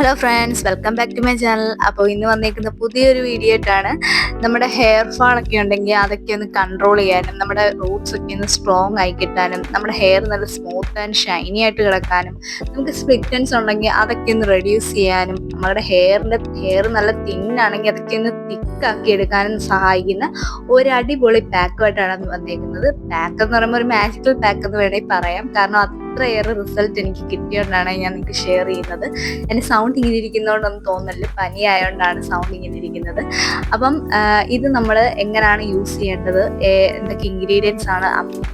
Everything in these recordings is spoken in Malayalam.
Hello friends, welcome back to my channel. അപ്പോൾ ഇന്ന് വന്നേക്കുന്ന പുതിയൊരു വീഡിയോ ആയിട്ടാണ്. നമ്മുടെ ഹെയർ ഫാൾ ഒക്കെ ഉണ്ടെങ്കിൽ അതൊക്കെ ഒന്ന് കൺട്രോൾ ചെയ്യാനും, നമ്മുടെ റൂട്ട്സ് ഒക്കെ ഒന്ന് സ്ട്രോങ് ആയി കിട്ടാനും, നമ്മുടെ ഹെയർ നല്ല സ്മൂത്ത് ആൻഡ് ഷൈനി ആയിട്ട് കിടക്കാനും, നമുക്ക് സ്പ്ലിറ്റൻസ് ഉണ്ടെങ്കിൽ അതൊക്കെ ഒന്ന് റെഡ്യൂസ് ചെയ്യാനും, നമ്മുടെ ഹെയർ നല്ല തിന്നാണെങ്കിൽ അതൊക്കെ ഒന്ന് തിക്കാക്കി എടുക്കാനും സഹായിക്കുന്ന ഒരു അടിപൊളി പാക്കുമായിട്ടാണ് വന്നേക്കുന്നത്. പാക്ക് എന്ന് പറയുമ്പോൾ ഒരു മാജിക്കൽ പാക്ക് എന്ന് വേണമെങ്കിൽ പറയാം. കാരണം അത്രയേറെ റിസൾട്ട് എനിക്ക് കിട്ടിയോണ്ടാണ് ഞാൻ നിങ്ങൾക്ക് ഷെയർ ചെയ്യുന്നത്. എൻ്റെ സൗണ്ട് ഇങ്ങനെ ഇരിക്കുന്നതുകൊണ്ടൊന്നും തോന്നല്, പനി ആയതുകൊണ്ടാണ് സൗണ്ട് ഇങ്ങനെ ഇരിക്കുന്നത്. അപ്പം ഇത് നമ്മൾ എങ്ങനെയാണ് യൂസ് ചെയ്യേണ്ടത്, എന്തൊക്കെ ഇൻഗ്രീഡിയൻസ് ആണ്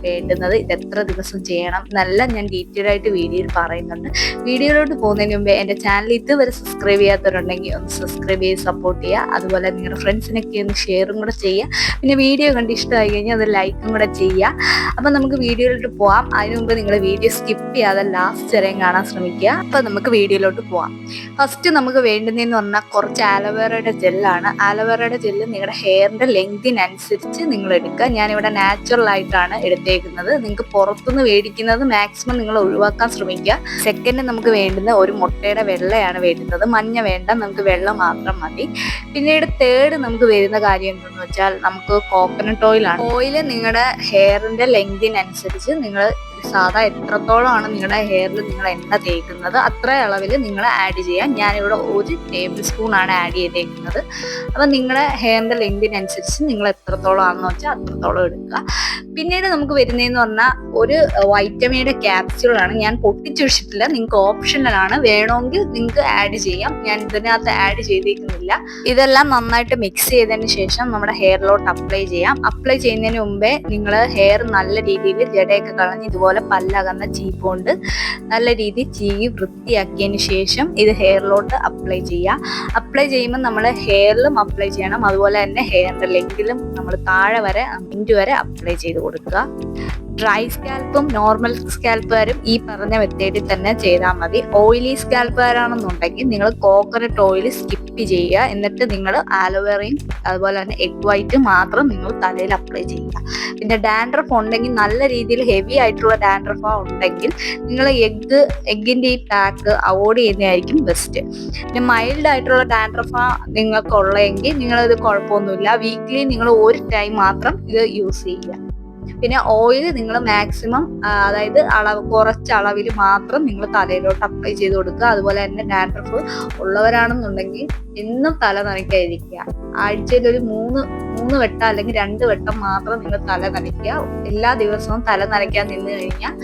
വേണ്ടുന്നത്, ഇത് എത്ര ദിവസം ചെയ്യണം എന്നെല്ലാം ഞാൻ ഡീറ്റെയിൽ ആയിട്ട് വീഡിയോയിൽ പറയുന്നുണ്ട്. വീഡിയോയിലോട്ട് പോകുന്നതിന് മുമ്പേ എൻ്റെ ചാനൽ ഇതുവരെ സബ്സ്ക്രൈബ് ചെയ്യാത്തവരുണ്ടെങ്കിൽ ഒന്ന് സബ്സ്ക്രൈബ് ചെയ്ത് സപ്പോർട്ട് ചെയ്യുക. അതുപോലെ നിങ്ങളുടെ ഫ്രണ്ട്സിനൊക്കെ ഒന്ന് ഷെയറും കൂടെ ചെയ്യുക. പിന്നെ വീഡിയോ കണ്ട് ഇഷ്ടമായി കഴിഞ്ഞാൽ അത് ലൈക്കും കൂടെ ചെയ്യുക. അപ്പം നമുക്ക് വീഡിയോയിലോട്ട് പോവാം. അതിനു മുമ്പ് നിങ്ങൾ വീഡിയോ സ്കിപ്പ് ചെയ്യാതെ ലാസ്റ്റ് വരെയും കാണാൻ ശ്രമിക്കുക. അപ്പം നമുക്ക് വീഡിയോയിലോട്ട് പോവാം. ഫസ്റ്റ് നമുക്ക് വേണ്ടുന്നതെന്ന് പറഞ്ഞാൽ കുറച്ച് ആലോവേറയുടെ ജെല്ലാണ്. ആലോവേറയുടെ ജെല്ല് നിങ്ങളുടെ ഹെയറിന്റെ ലെങ്തിനനുസരിച്ച് നിങ്ങൾ എടുക്കുക. ഞാനിവിടെ നാച്ചുറൽ ആയിട്ടാണ് എടുത്തേക്കുന്നത്. നിങ്ങൾക്ക് പുറത്തുനിന്ന് മേടിക്കുന്നത് മാക്സിമം നിങ്ങൾ ഒഴിവാക്കാൻ ശ്രമിക്കുക. സെക്കൻഡ് നമുക്ക് വേണ്ടുന്ന ഒരു മുട്ടയുടെ വെള്ളയാണ് വേണ്ടുന്നത്. മഞ്ഞ വേണ്ട, നമുക്ക് വെള്ള മാത്രം മതി. പിന്നീട് തേർഡ് നമുക്ക് വരുന്ന കാര്യം എന്തെന്ന് വെച്ചാൽ നമുക്ക് കോക്കനട്ട് ഓയിലാണ്. ഓയിൽ നിങ്ങളുടെ ഹെയറിന്റെ ലെങ്തിനനുസരിച്ച് നിങ്ങൾ സാധാ എത്രത്തോളമാണ് നിങ്ങളുടെ ഹെയറിൽ നിങ്ങൾ എണ്ണ തേക്കുന്നത് അത്ര അളവിൽ നിങ്ങൾ ആഡ് ചെയ്യാം. ഞാനിവിടെ 1 ടേബിൾ സ്പൂൺ ആണ് ആഡ് ചെയ്തേക്കുന്നത്. അപ്പം നിങ്ങളുടെ ഹെയറിന്റെ ലെങ്തിനനുസരിച്ച് നിങ്ങൾ എത്രത്തോളം ആണെന്ന് വെച്ചാൽ അത്രത്തോളം എടുക്കുക. പിന്നീട് നമുക്ക് വരുന്നതെന്ന് പറഞ്ഞാൽ ഒരു വൈറ്റമിയുടെ ക്യാപ്സ്യൂളാണ്. ഞാൻ പൊട്ടിച്ചൊഴിച്ചിട്ടില്ല, നിങ്ങൾക്ക് ഓപ്ഷണലാണ്, വേണമെങ്കിൽ നിങ്ങൾക്ക് ആഡ് ചെയ്യാം. ഞാൻ ഇതിനകത്ത് ആഡ് ചെയ്തേക്കുന്നില്ല. ഇതെല്ലാം നന്നായിട്ട് മിക്സ് ചെയ്തതിന് ശേഷം നമ്മുടെ ഹെയറിലോട്ട് അപ്ലൈ ചെയ്യാം. അപ്ലൈ ചെയ്യുന്നതിന് മുമ്പേ നിങ്ങൾ ഹെയർ നല്ല രീതിയിൽ ജടയൊക്കെ കളഞ്ഞ് ഇതുപോലെ പല്ലകന്ന ചീപ്പ് കൊണ്ട് നല്ല രീതിയിൽ ചീകി വൃത്തിയാക്കിയതിന് ശേഷം ഇത് ഹെയറിലോട്ട് അപ്ലൈ ചെയ്യാം. അപ്ലൈ ചെയ്യുമ്പോൾ നമ്മൾ ഹെയറിലും അപ്ലൈ ചെയ്യണം. അതുപോലെ തന്നെ ഹെയറിന്റെ ലെങ്കിലും നമ്മൾ താഴെ വരെ മിൻറ്റ് വരെ അപ്ലൈ ചെയ്ത് കൊടുക്കുക. ഡ്രൈ സ്കാൽപ്പും നോർമൽ സ്കാൽപ്പുകാരും ഈ പറഞ്ഞ മെത്തേഡിൽ തന്നെ ചെയ്താൽ മതി. ഓയിലി സ്കാൽപ്പുകാരാണെന്നുണ്ടെങ്കിൽ നിങ്ങൾ കോക്കനട്ട് ഓയിൽ സ്കിപ്പ് ചെയ്യുക. എന്നിട്ട് നിങ്ങൾ ആലോവേറയും അതുപോലെ തന്നെ എഗ് വൈറ്റ് മാത്രം നിങ്ങൾ തലയിൽ അപ്ലൈ ചെയ്യുക. പിന്നെ ഡാൻഡ്രഫ് ഉണ്ടെങ്കിൽ, നല്ല രീതിയിൽ ഹെവി ആയിട്ടുള്ള ഡാൻഡ്രഫ് ഉണ്ടെങ്കിൽ നിങ്ങൾ എഗ്ഗിന്റെ ഈ പാക്ക് അവോയ്ഡ് ചെയ്യുന്നതായിരിക്കും ബെസ്റ്റ്. പിന്നെ മൈൽഡ് ആയിട്ടുള്ള ഡാൻഡ്രഫ് നിങ്ങൾക്ക് ഉള്ളതെങ്കിൽ നിങ്ങളിത് കുഴപ്പമൊന്നുമില്ല. വീക്ക്ലി നിങ്ങൾ ഒരു ടൈം മാത്രം ഇത് യൂസ് ചെയ്യുക. പിന്നെ ഓയിൽ നിങ്ങൾ മാക്സിമം, അതായത് കുറച്ച് അളവിൽ മാത്രം നിങ്ങൾ തലയിലോട്ട് അപ്ലൈ ചെയ്ത് കൊടുക്കുക. അതുപോലെ തന്നെ ഡാൻഡ്രഫ് ഉള്ളവരാണെന്നുണ്ടെങ്കിൽ എന്നും തല നനയ്ക്കാതിരിക്കുക. ആഴ്ചയിൽ ഒരു 3 വട്ടം അല്ലെങ്കിൽ 2 വട്ടം മാത്രം നിങ്ങൾ തല നനയ്ക്കുക. എല്ലാ ദിവസവും തല നനയ്ക്കാൻ നിന്ന് കഴിഞ്ഞാൽ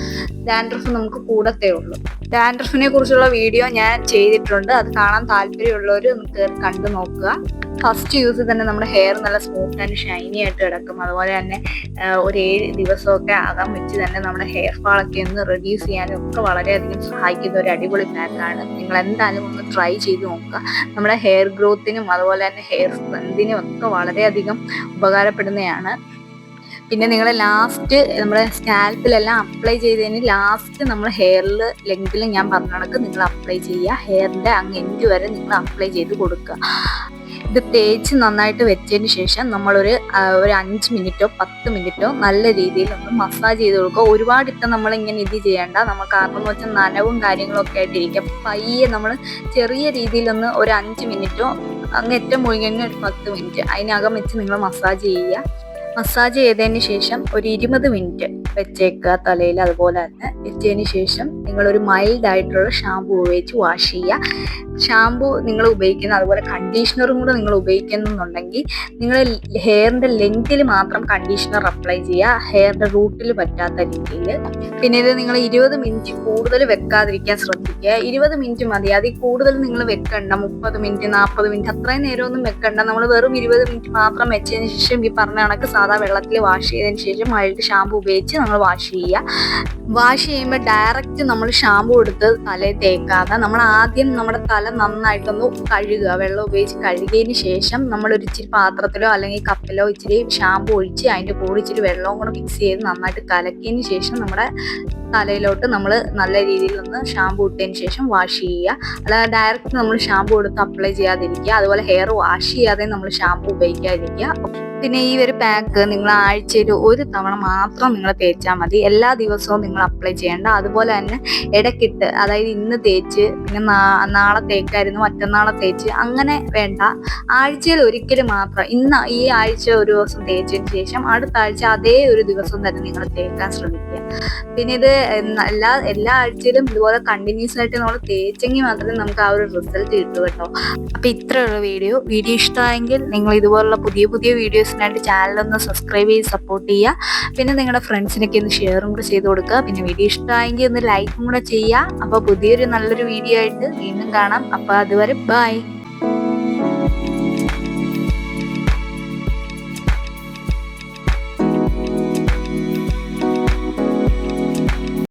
ഡാൻഡ്രഫ് നമുക്ക് കൂടത്തേ ഉള്ളൂ. ഡാൻഡ്രഫിനെ കുറിച്ചുള്ള വീഡിയോ ഞാൻ ചെയ്തിട്ടുണ്ട്. അത് കാണാൻ താല്പര്യമുള്ളവർ ഒന്ന് കണ്ടു നോക്കുക. ഫസ്റ്റ് യൂസ് തന്നെ നമ്മുടെ ഹെയർ നല്ല സ്മൂത്ത് ആൻഡ് ഷൈനി ആയിട്ട് കിടക്കും. അതുപോലെ തന്നെ ഒരു 7 ദിവസമൊക്കെ അകം വെച്ച് തന്നെ നമ്മുടെ ഹെയർ ഫാളൊക്കെ ഒന്ന് റെഡ്യൂസ് ചെയ്യാനും ഒക്കെ വളരെയധികം സഹായിക്കുന്ന ഒരു അടിപൊളി പാക്കാണ്. നിങ്ങൾ എന്തായാലും ഒന്ന് ട്രൈ ചെയ്ത് നോക്കുക. നമ്മുടെ ഹെയർ ഗ്രോത്തിനും അതുപോലെ തന്നെ ഹെയർ സ്ട്രെങ്തിനും ഒക്കെ വളരെയധികം ഉപകാരപ്പെടുന്നതാണ്. പിന്നെ നിങ്ങൾ ലാസ്റ്റ് നമ്മുടെ സ്കാൽപ്പിലെല്ലാം അപ്ലൈ ചെയ്തതിന് ലാസ്റ്റ് നമ്മൾ ഹെയറിൽ ലെങ്തിൽ ഞാൻ പറഞ്ഞ കണക്ക് നിങ്ങൾ അപ്ലൈ ചെയ്യുക. ഹെയറിൻ്റെ അങ്ങ് എൻഡ് വരെ നിങ്ങൾ അപ്ലൈ ചെയ്ത് കൊടുക്കുക. ഇത് തേച്ച് നന്നായിട്ട് വെച്ചതിന് ശേഷം നമ്മളൊരു 5 മിനിറ്റോ 10 മിനിറ്റോ നല്ല രീതിയിൽ ഒന്ന് മസാജ് ചെയ്ത് കൊടുക്കുക. ഒരുപാട് നമ്മളിങ്ങനെ ഇത് ചെയ്യേണ്ട. നമ്മൾ കാരണം എന്ന് വെച്ചാൽ നനവും കാര്യങ്ങളൊക്കെ ആയിട്ടിരിക്കുക. പയ്യെ നമ്മൾ ചെറിയ രീതിയിലൊന്ന് ഒരു 5 മിനിറ്റോ അങ്ങ് ഏറ്റവും മുഴുകി ഒരു 10 മിനിറ്റ് അതിനകം വെച്ച് നിങ്ങൾ മസാജ് ചെയ്യുക. മസാജ് ചെയ്തതിന് ശേഷം ഒരു 20 മിനിറ്റ് വെച്ചേക്കുക തലയിൽ. അതുപോലെ തന്നെ വെച്ചതിന് ശേഷം നിങ്ങളൊരു മൈൽഡ് ആയിട്ടുള്ള ഷാമ്പു ഉപയോഗിച്ച് വാഷ് ചെയ്യുക. ഷാമ്പു നിങ്ങൾ ഉപയോഗിക്കുന്ന അതുപോലെ കണ്ടീഷണറും കൂടെ നിങ്ങൾ ഉപയോഗിക്കുന്നുണ്ടെങ്കിൽ നിങ്ങൾ ഹെയറിന്റെ ലെങ്തിൽ മാത്രം കണ്ടീഷണർ അപ്ലൈ ചെയ്യുക, ഹെയറിന്റെ റൂട്ടിൽ പറ്റാത്ത രീതിയിൽ. പിന്നെ ഇത് നിങ്ങൾ 20 മിനിറ്റ് കൂടുതൽ വെക്കാതിരിക്കാൻ ശ്രദ്ധിക്കുക. 20 മിനിറ്റ് മതി, അതിൽ കൂടുതൽ നിങ്ങൾ വെക്കണ്ട. 30 മിനിറ്റ് 40 മിനിറ്റ് അത്രയും നേരമൊന്നും വെക്കണ്ട. നമ്മൾ വെറും 20 മിനിറ്റ് മാത്രം വെച്ചതിന് ശേഷം ഈ പറഞ്ഞ കണക്ക് സാധാ വെള്ളത്തിൽ വാഷ് ചെയ്തതിന് ശേഷം മൈൽഡ് ഷാമ്പു ഉപയോഗിച്ച് നമ്മൾ വാഷ് ചെയ്യുക. വാഷ് ചെയ്യുമ്പോൾ ഡയറക്റ്റ് നമ്മൾ ഷാമ്പു എടുത്ത് തലയിൽ തേക്കാതെ നമ്മൾ ആദ്യം നമ്മുടെ തല നന്നായിട്ടൊന്ന് കഴുകുക. വെള്ളം ഉപയോഗിച്ച് കഴുകിയതിന് ശേഷം നമ്മളൊരു ഇച്ചിരി പാത്രത്തിലോ അല്ലെങ്കിൽ കപ്പിലോ ഇച്ചിരി ഷാമ്പു ഒഴിച്ച് അതിൻ്റെ കൂടെ ഇച്ചിരി വെള്ളവും കൂടെ മിക്സ് ചെയ്ത് നന്നായിട്ട് കലക്കിയതിന് ശേഷം നമ്മുടെ തലയിലോട്ട് നമ്മൾ നല്ല രീതിയിലൊന്ന് ഷാമ്പു ഇട്ടതിന് ശേഷം വാഷ് ചെയ്യുക. അല്ലാതെ ഡയറക്റ്റ് നമ്മൾ ഷാമ്പു എടുത്ത് അപ്ലൈ ചെയ്യാതിരിക്കുക. അതുപോലെ ഹെയർ വാഷ് ചെയ്യാതെ നമ്മൾ ഷാമ്പു ഉപയോഗിക്കാതിരിക്കുക. പിന്നെ ഈ ഒരു പാക്ക് നിങ്ങൾ ആഴ്ചയിൽ ഒരു തവണ മാത്രം നിങ്ങൾ തേച്ചാൽ മതി. എല്ലാ ദിവസവും നിങ്ങൾ അപ്ലൈ ചെയ്യേണ്ട. അതുപോലെ തന്നെ ഇടയ്ക്കിട്ട്, അതായത് ഇന്ന് തേച്ച് പിന്നെ നാളെ തേക്കായിരുന്നു, മറ്റന്നാളെ തേച്ച് അങ്ങനെ വേണ്ട. ആഴ്ചയിൽ ഒരിക്കൽ മാത്രം, ഇന്ന് ഈ ആഴ്ച ഒരു ദിവസം തേച്ചതിന് ശേഷം അടുത്ത ആഴ്ച അതേ ഒരു ദിവസം തന്നെ നിങ്ങൾ തേക്കാൻ ശ്രമിക്കുക. പിന്നെ ഇത് എല്ലാ ആഴ്ചയിലും ഇതുപോലെ കണ്ടിന്യൂസ് ആയിട്ട് നമ്മൾ തേച്ചെങ്കിൽ മാത്രമേ നമുക്ക് ആ ഒരു റിസൾട്ട് കിട്ടൂ കേട്ടോ. അപ്പൊ ഇത്രയുള്ള വീഡിയോ ഇഷ്ടമായെങ്കിൽ നിങ്ങൾ ഇതുപോലുള്ള പുതിയ പുതിയ വീഡിയോസിനായിട്ട് ചാനലൊന്ന് സബ്സ്ക്രൈബ് ചെയ്ത് സപ്പോർട്ട് ചെയ്യുക. പിന്നെ നിങ്ങളുടെ ഫ്രണ്ട്സിനൊക്കെ ഒന്ന് ഷെയറും കൂടെ ചെയ്ത് കൊടുക്കുക. പിന്നെ വീഡിയോ ഇഷ്ടമായെങ്കിൽ ഒന്ന് ലൈക്കും കൂടെ ചെയ്യുക. അപ്പോൾ പുതിയൊരു നല്ലൊരു വീഡിയോ ആയിട്ട് വീണ്ടും കാണാം. അപ്പോൾ അതുവരെ ബൈ.